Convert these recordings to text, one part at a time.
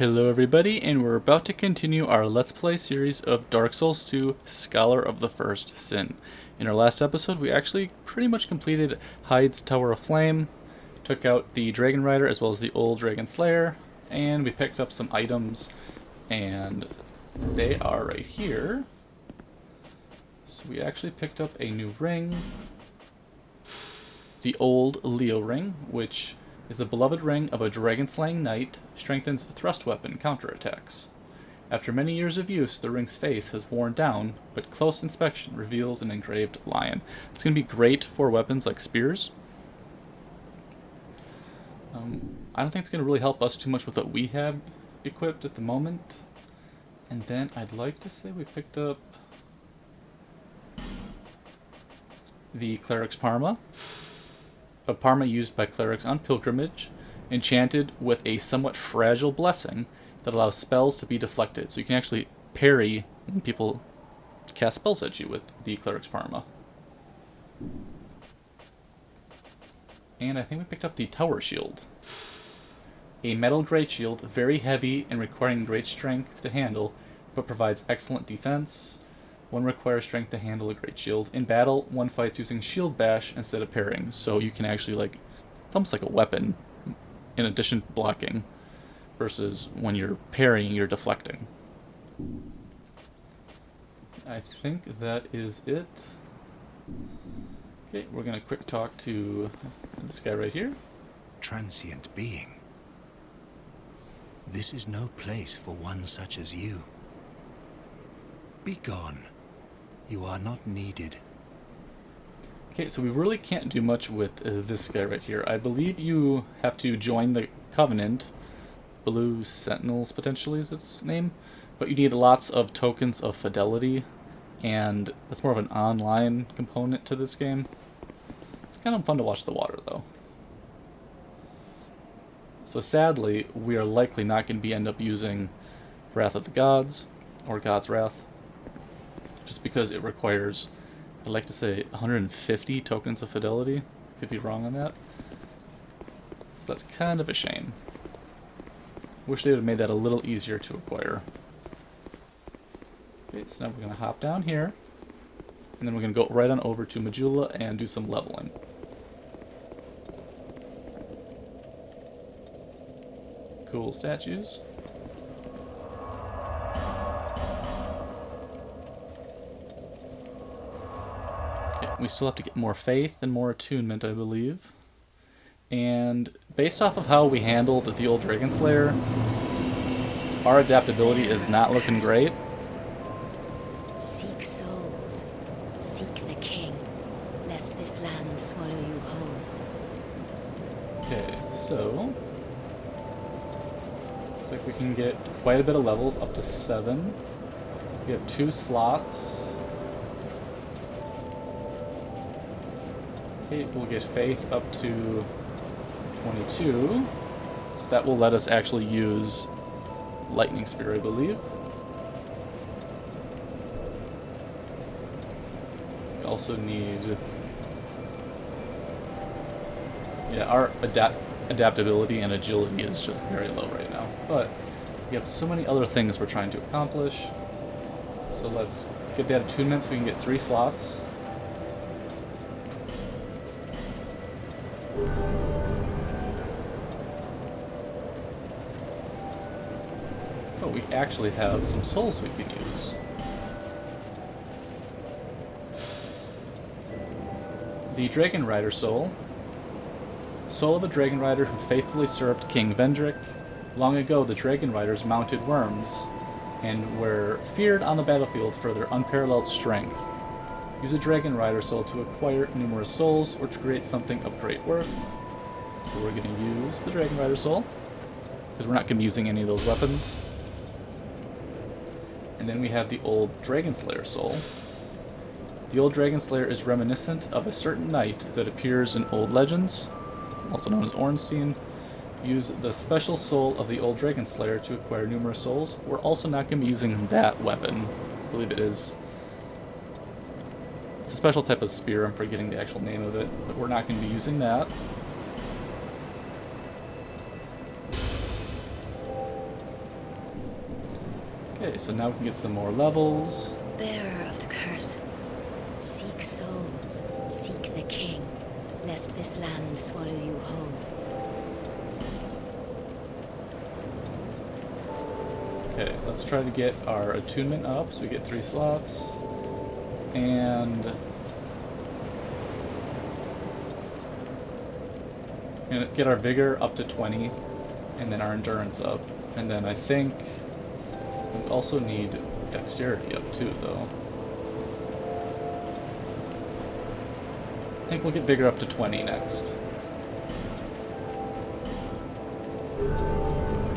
Hello everybody, and we're about to continue our Let's Play series of Dark Souls 2 Scholar of the First Sin. In our last episode, we actually pretty much completed Hyde's Tower of Flame, took out the Dragon Rider as well as the old Dragon Slayer, and we picked up some items, and they are right here. So we actually picked up a new ring, the old Leo ring, which is the beloved ring of a dragon-slaying knight, strengthens thrust weapon counterattacks. After many years of use, the ring's face has worn down, but close inspection reveals an engraved lion. It's going to be great for weapons like spears. I don't think it's going to really help us too much with what we have equipped at the moment. And then I'd like to say we picked up the Cleric's Parma. A Parma used by clerics on pilgrimage, enchanted with a somewhat fragile blessing that allows spells to be deflected. So you can actually parry when people cast spells at you with the Cleric's Parma. And I think we picked up the Tower Shield. A metal great shield, very heavy and requiring great strength to handle, but provides excellent defense. One requires strength to handle a great shield. In battle, one fights using shield bash instead of parrying, so you can actually, it's almost like a weapon in addition to blocking, versus when you're parrying, you're deflecting. I think that is it. Okay, we're gonna quick talk to this guy right here. Transient being. This is no place for one such as you. Be gone. You are not needed. Okay, so we really can't do much with this guy right here. I believe you have to join the Covenant. Blue Sentinels, potentially, is its name. But you need lots of tokens of fidelity, and that's more of an online component to this game. It's kind of fun to watch the water, though. So sadly, we are likely not going to end up using Wrath of the Gods, or God's Wrath. Just because it requires, I'd like to say, 150 tokens of fidelity. Could be wrong on that. So that's kind of a shame. Wish they would have made that a little easier to acquire. Okay, so now we're going to hop down here. And then we're going to go right on over to Majula and do some leveling. Cool statues. We still have to get more faith and more attunement, I believe. And based off of how we handled the old Dragon Slayer, our adaptability is not looking great. Seek souls, seek the king, lest this land swallow you whole. Okay, so looks like we can get quite a bit of levels, up to 7. We have 2 slots. We'll get faith up to 22, so that will let us actually use lightning spear, I believe. We also need, yeah, our adaptability and agility is just very low right now, but we have so many other things we're trying to accomplish. So let's get that attunement so we can get 3 slots. Oh, we actually have some souls we can use. The Dragon Rider soul. Soul of a Dragon Rider who faithfully served King Vendrick. Long ago, the Dragon Riders mounted worms and were feared on the battlefield for their unparalleled strength. Use a Dragon Rider soul to acquire numerous souls or to create something of great worth. So we're going to use the Dragon Rider soul, because we're not going to be using any of those weapons. And then we have the old Dragon Slayer soul. The old Dragon Slayer is reminiscent of a certain knight that appears in old legends, also known as Ornstein. Use the special soul of the old Dragon Slayer to acquire numerous souls. We're also not going to be using that weapon. I believe it's a special type of spear, I'm forgetting the actual name of it, but we're not going to be using that. Okay, so now we can get some more levels. Bearer of the curse, seek souls, seek the king, lest this land swallow you whole. Okay, let's try to get our attunement up so we get 3 slots. And get our vigor up to 20, and then our endurance up. And then I think we also need dexterity up too, though. I think we'll get vigor up to 20 next.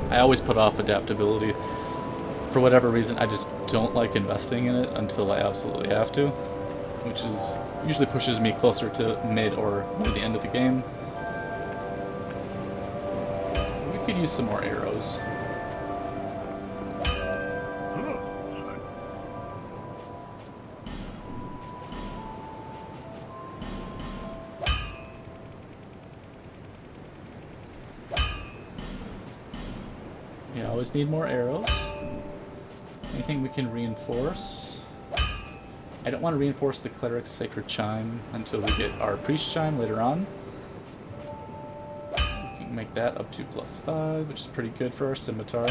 I always put off adaptability. For whatever reason, I just don't like investing in it until I absolutely have to, which is usually pushes me closer to mid or near the end of the game. We could use some more arrows. Yeah, I always need more arrows. Anything we can reinforce? I don't want to reinforce the cleric's sacred chime until we get our priest chime later on. We can make that up to +5, which is pretty good for our scimitar.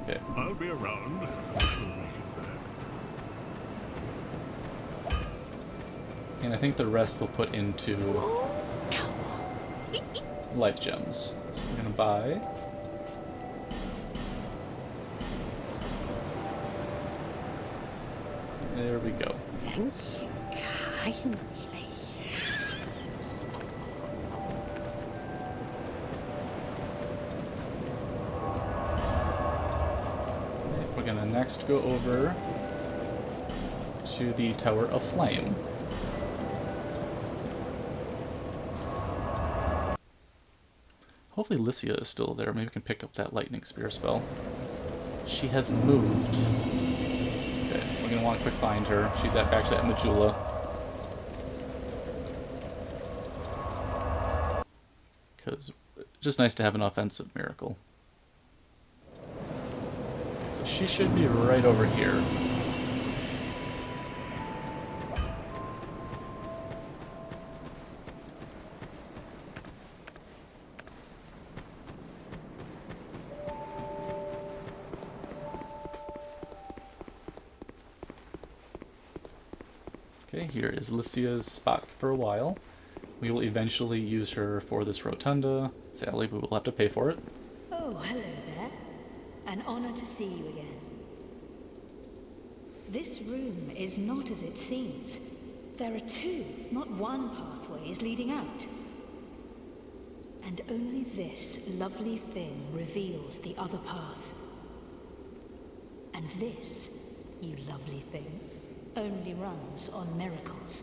Okay. I'll be around. And I think the rest we'll put into life gems. So we're gonna buy. There we go. Thank you kindly. We're gonna next go over to the Tower of Flame. Hopefully Lycia is still there. Maybe we can pick up that lightning spear spell. She has moved. Okay, we're gonna want to quick find her. She's actually at Majula. Because just nice to have an offensive miracle. So she should be right over here. Okay, here is Lycia's spot for a while. We will eventually use her for this rotunda. Sadly, we will have to pay for it. Oh, hello there. An honor to see you again. This room is not as it seems. There are 2, not 1 pathways leading out. And only this lovely thing reveals the other path. And this, you lovely thing, only runs on miracles.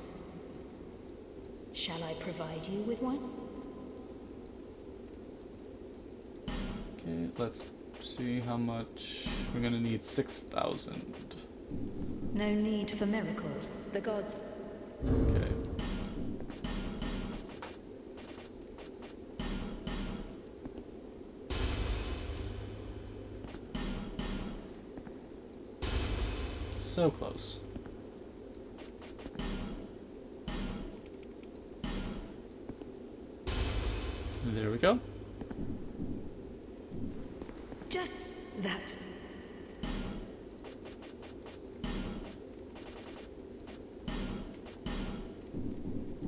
Shall I provide you with one? Okay, let's see how much. We're gonna need 6,000. No need for miracles. The gods... Okay. So close. There we go. Just that.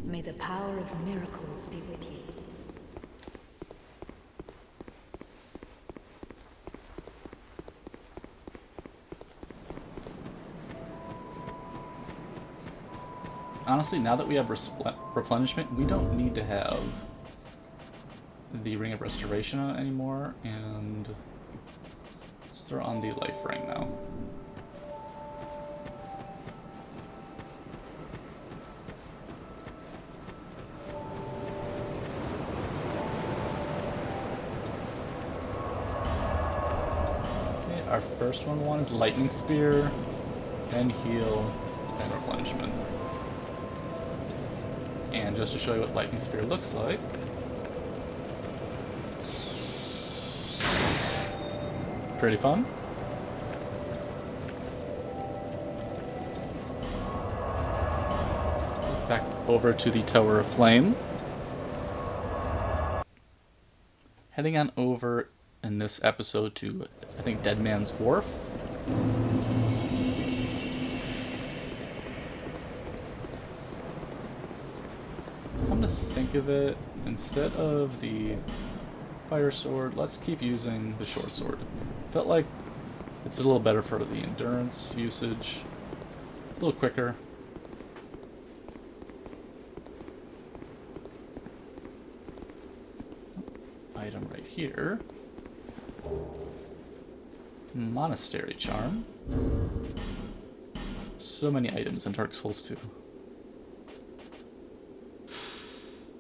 May the power of miracles be with you. Honestly, now that we have replenishment, we don't need to have the Ring of Restoration on it anymore, and let's throw on the Life Ring now. Okay, our first one is Lightning Spear, then Heal, then Replenishment. And just to show you what Lightning Spear looks like, Pretty fun. Let's back over to the Tower of Flame. Heading on over in this episode to, I think, Dead Man's Wharf. Come to think of it, instead of the fire sword, let's keep using the short sword. Felt like it's a little better for the endurance usage. It's a little quicker. Item right here. Monastery charm. So many items in Dark Souls 2.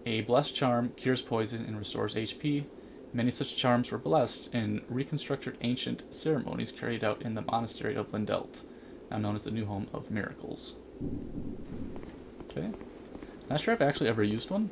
A blessed charm cures poison and restores HP. Many such charms were blessed in reconstructed ancient ceremonies carried out in the monastery of Lindelt, now known as the New Home of Miracles. Okay. Not sure if I've actually ever used one.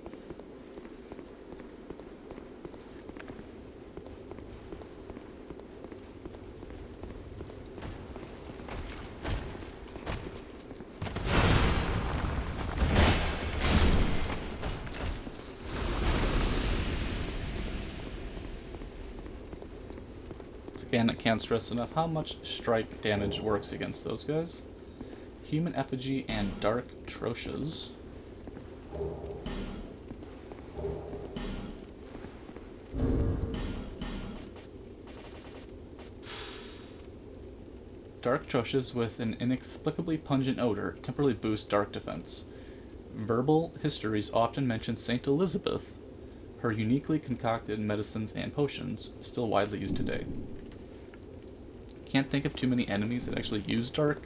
Again, I can't stress enough how much strike damage works against those guys. Human Effigy and Dark Troches. Dark Troches with an inexplicably pungent odor temporarily boost dark defense. Verbal histories often mention Saint Elizabeth, her uniquely concocted medicines and potions, still widely used today. Can't think of too many enemies that actually use dark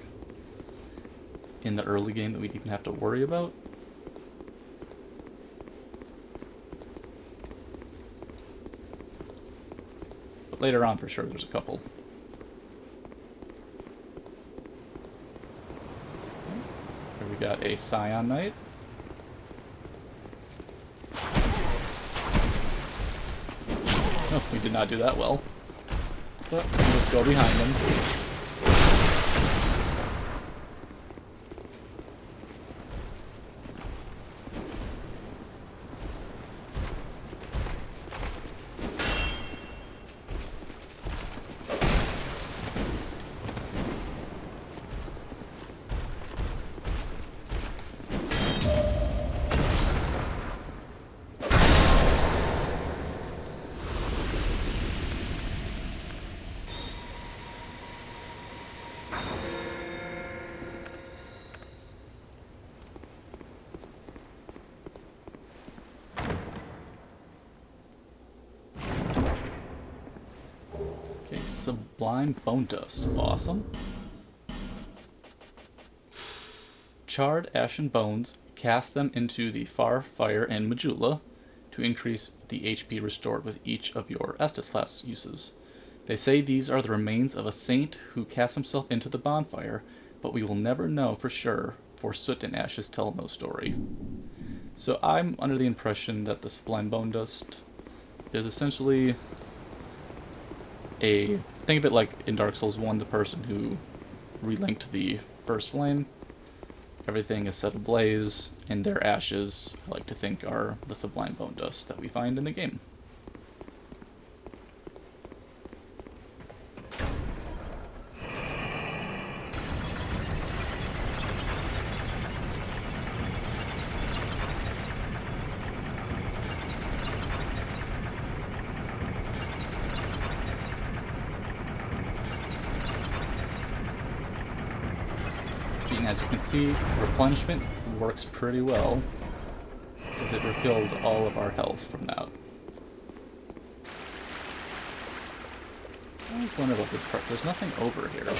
in the early game that we'd even have to worry about. But later on, for sure, there's a couple. Here we got a Scion Knight. Oh, we did not do that well. But let's go behind him. Sublime Bone Dust. Awesome. Charred Ashen Bones. Cast them into the Far Fire and Majula to increase the HP restored with each of your Estus class uses. They say these are the remains of a saint who cast himself into the bonfire, but we will never know for sure, for soot and ashes tell no story. So I'm under the impression that the Sublime Bone Dust is essentially think of it like in Dark Souls 1, the person who relinked the first flame. Everything is set ablaze, and their ashes, I like to think, are the Sublime Bone Dust that we find in the game. And as you can see, replenishment works pretty well, because it refilled all of our health from that. I always wonder about this part. There's nothing over here.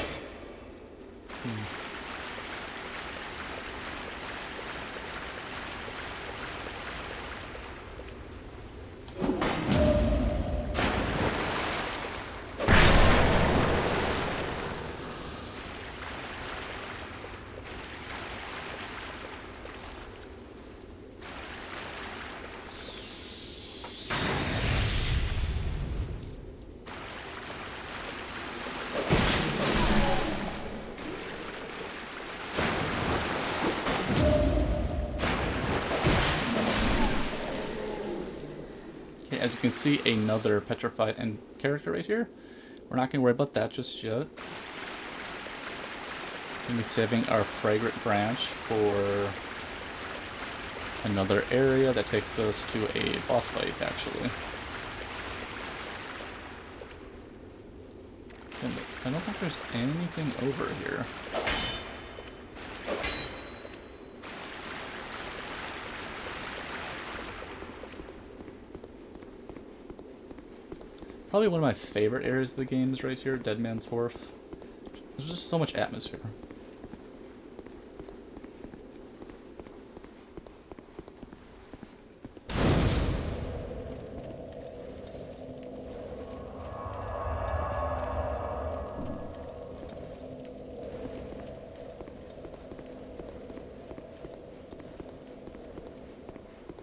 as you can see, another petrified end character right here. We're not going to worry about that just yet. Going to be saving our fragrant branch for another area that takes us to a boss fight, actually. And I don't think there's anything over here. Probably one of my favorite areas of the game is right here, Dead Man's Wharf. There's just so much atmosphere.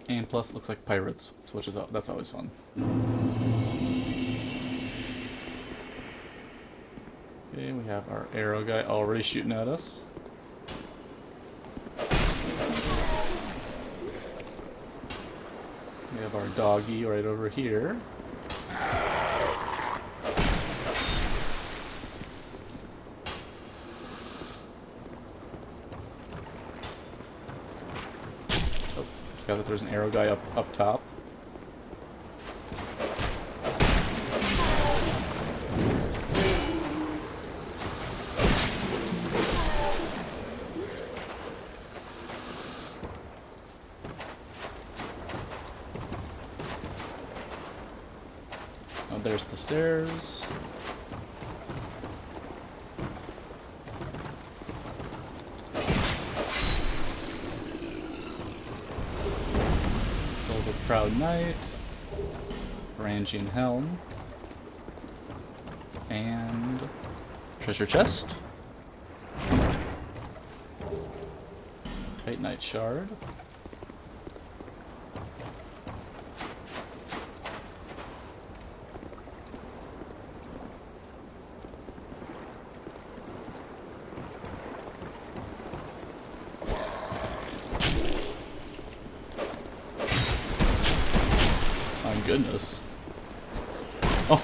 And plus, it looks like pirates, which is that's always fun. Okay, we have our arrow guy already shooting at us. We have our doggy right over here. Oh, forgot that there's an arrow guy up top. There's the stairs. Silver Proud Knight. Rangian Helm. And treasure chest. Titanite Shard. Goodness. Oh.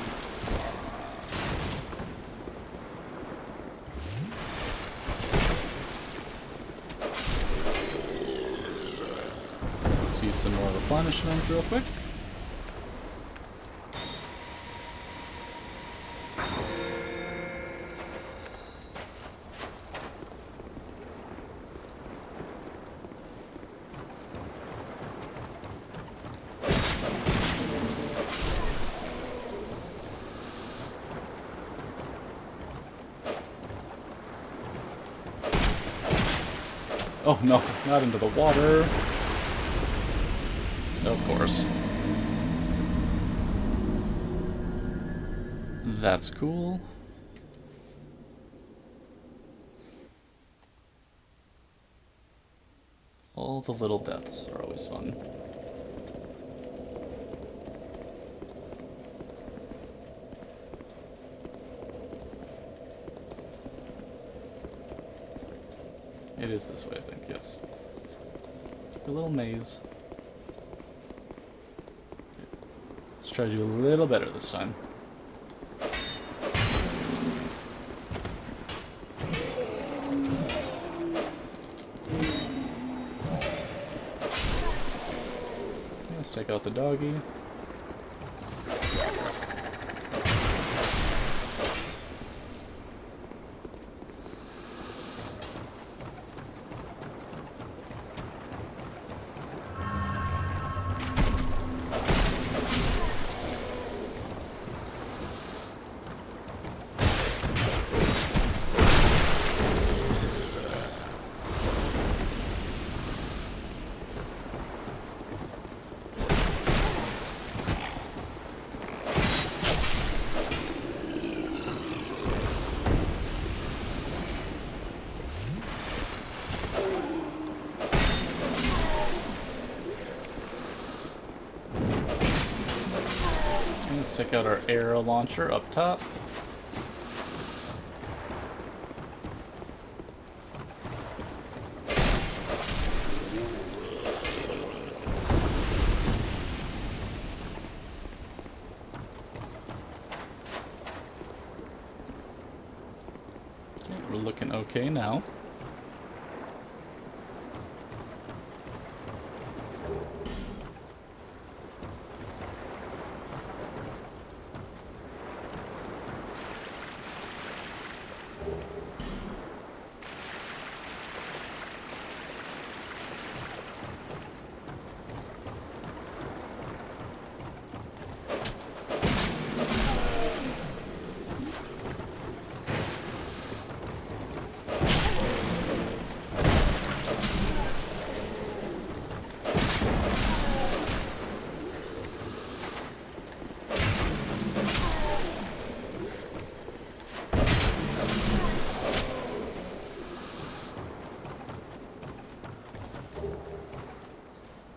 Let's use some more replenishment real quick. Oh no, not into the water. Of course. That's cool. All the little deaths are always fun. It is this way, I think, yes. A little maze. Let's try to do a little better this time. Let's take out the doggy. Let's take out our arrow launcher up top. looking okay now.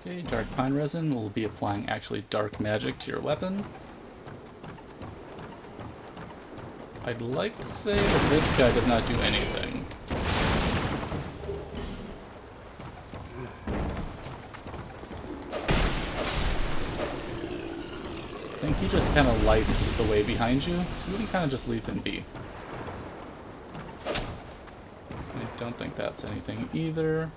Okay, dark pine resin will be applying actually dark magic to your weapon. I'd like to say that this guy does not do anything. I think he just kind of lights the way behind you, so you can kind of just leave him be. I don't think that's anything either.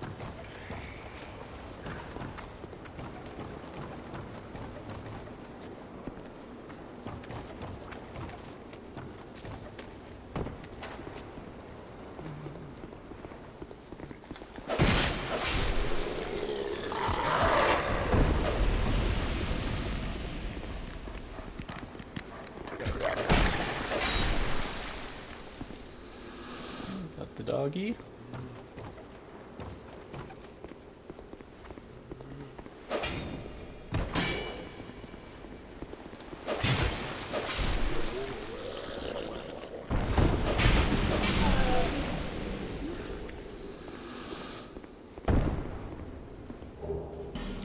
The doggy.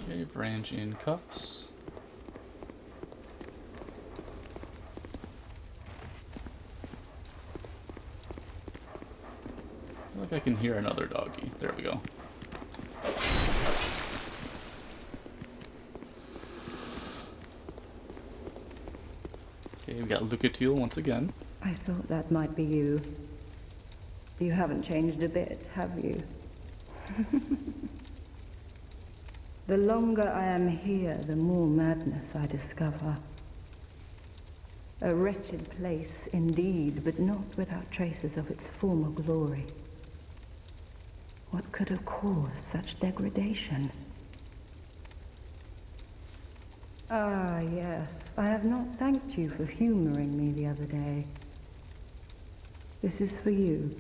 Okay, branch in cuffs. I feel like I can hear another doggy. There we go. Okay, we got Lucatiel once again. I thought that might be you. You haven't changed a bit, have you? The longer I am here, the more madness I discover. A wretched place indeed, but not without traces of its former glory. What could have caused such degradation? Ah, yes. I have not thanked you for humoring me the other day. This is for you.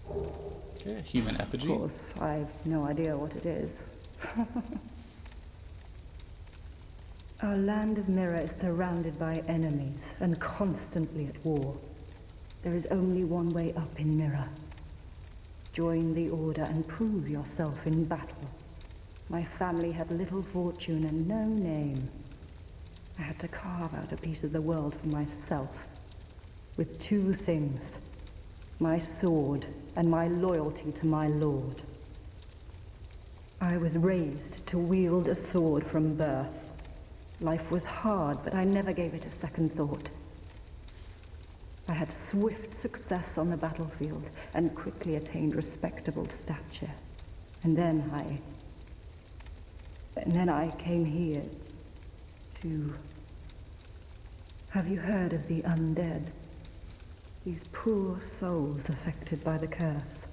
Okay, a human effigy. Of course, I've no idea what it is. Our land of Mirror is surrounded by enemies and constantly at war. There is only one way up in Mirror. Join the Order and prove yourself in battle. My family had little fortune and no name. I had to carve out a piece of the world for myself. With two things. My sword and my loyalty to my lord. I was raised to wield a sword from birth. Life was hard, but I never gave it a second thought. I had swift success on the battlefield and quickly attained respectable stature. And then I came here to... Have you heard of the undead? These poor souls affected by the curse.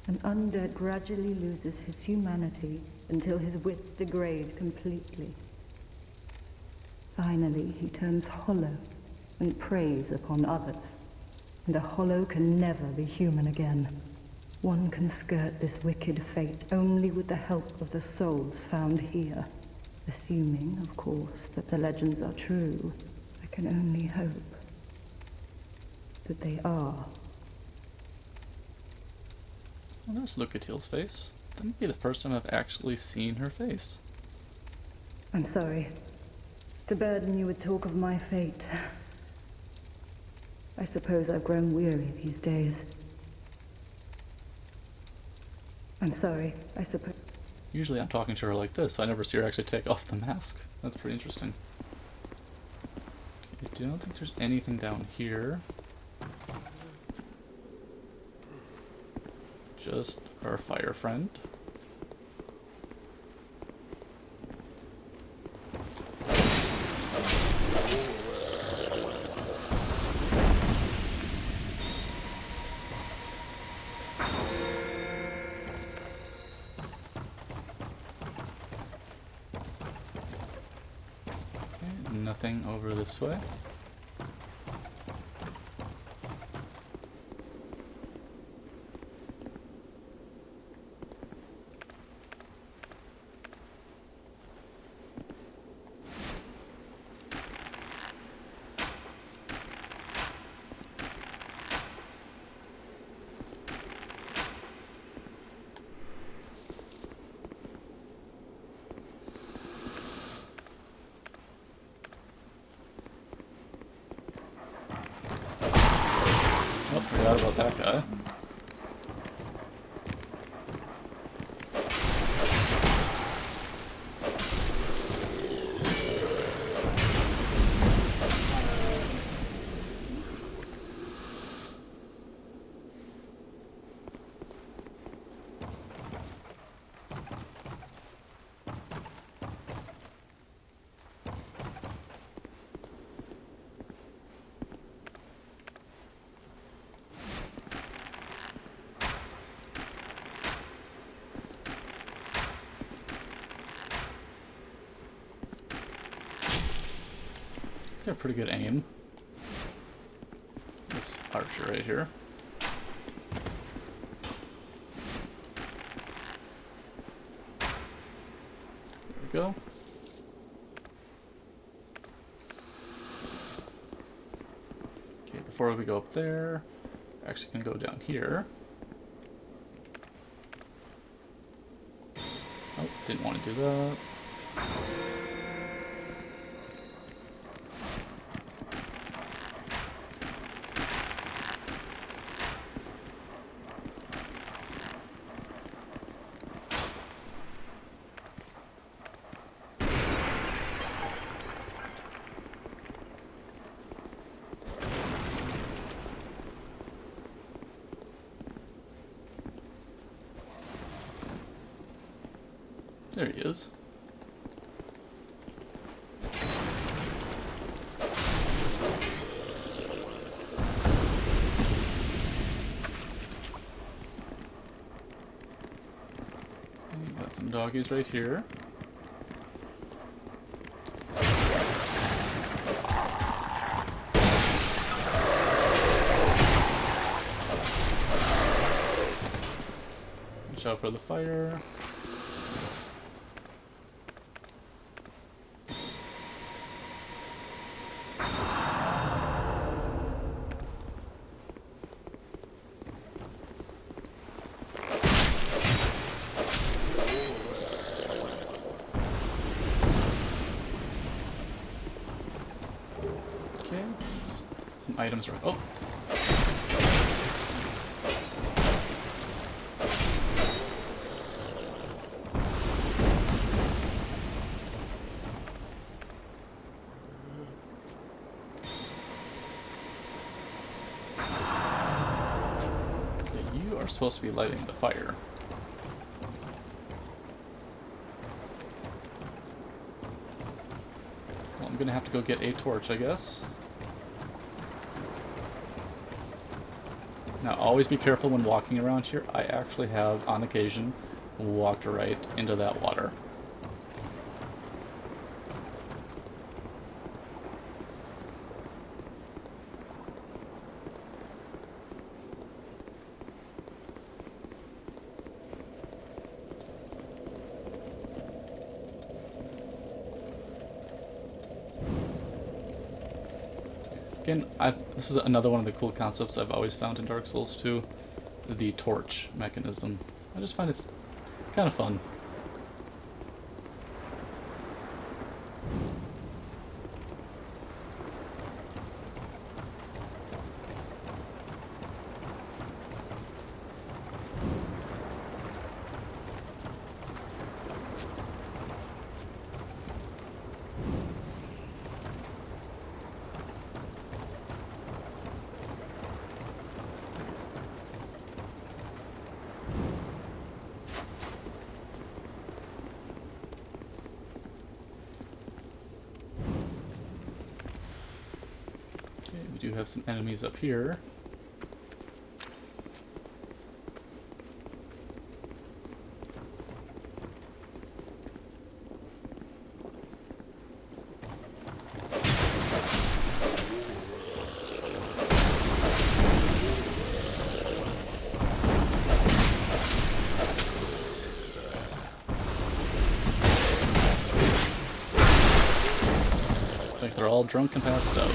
An undead gradually loses his humanity until his wits degrade completely. Finally, he turns hollow and preys upon others. And a hollow can never be human again. One can skirt this wicked fate only with the help of the souls found here. Assuming, of course, that the legends are true, I can only hope that they are. Well, there's Lucatiel's face. That might be the first time I've actually seen her face. I'm sorry to burden you with talk of my fate. I suppose I've grown weary these days. I'm sorry, I suppose... Usually I'm talking to her like this, so I never see her actually take off the mask. That's pretty interesting. I don't think there's anything down here. just our fire friend. Okay, nothing over this way. Oh, forgot about that guy. Got pretty good aim. This archer right here. There we go. Okay, before we go up there, we're actually gonna go down here. Oh, didn't want to do that. There he is. Okay, got some doggies right here. Watch out for the fire. Okay, some items right. Oh! Okay, you are supposed to be lighting the fire. Well, I'm gonna have to go get a torch, I guess. Now, always be careful when walking around here. I actually have, on occasion, walked right into that water. Again, this is another one of the cool concepts I've always found in Dark Souls 2, the torch mechanism. I just find it's kind of fun. have some enemies up here. Like they're all drunk and passed out.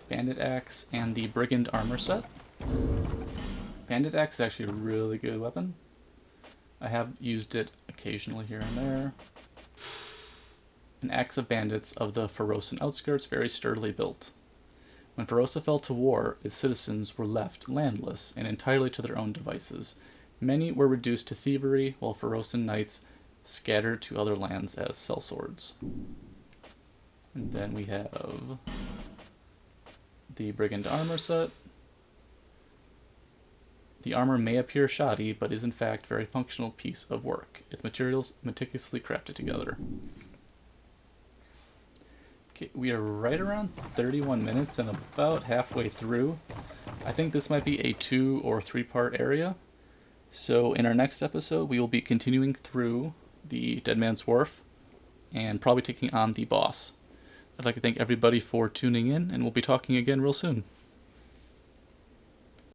Bandit Axe and the Brigand Armor Set. Bandit Axe is actually a really good weapon. I have used it occasionally here and there. An axe of bandits of the Pharosan outskirts, very sturdily built. When Pharosa fell to war, its citizens were left landless and entirely to their own devices. Many were reduced to thievery, while Pharosan knights scattered to other lands as sellswords. And then we have the Brigand Armor Set. The armor may appear shoddy, but is in fact a very functional piece of work. Its materials meticulously crafted together. Okay, we are right around 31 minutes and about halfway through. I think this might be a 2 or 3 part area. So in our next episode, we will be continuing through the Dead Man's Wharf and probably taking on the boss. I'd like to thank everybody for tuning in, and we'll be talking again real soon.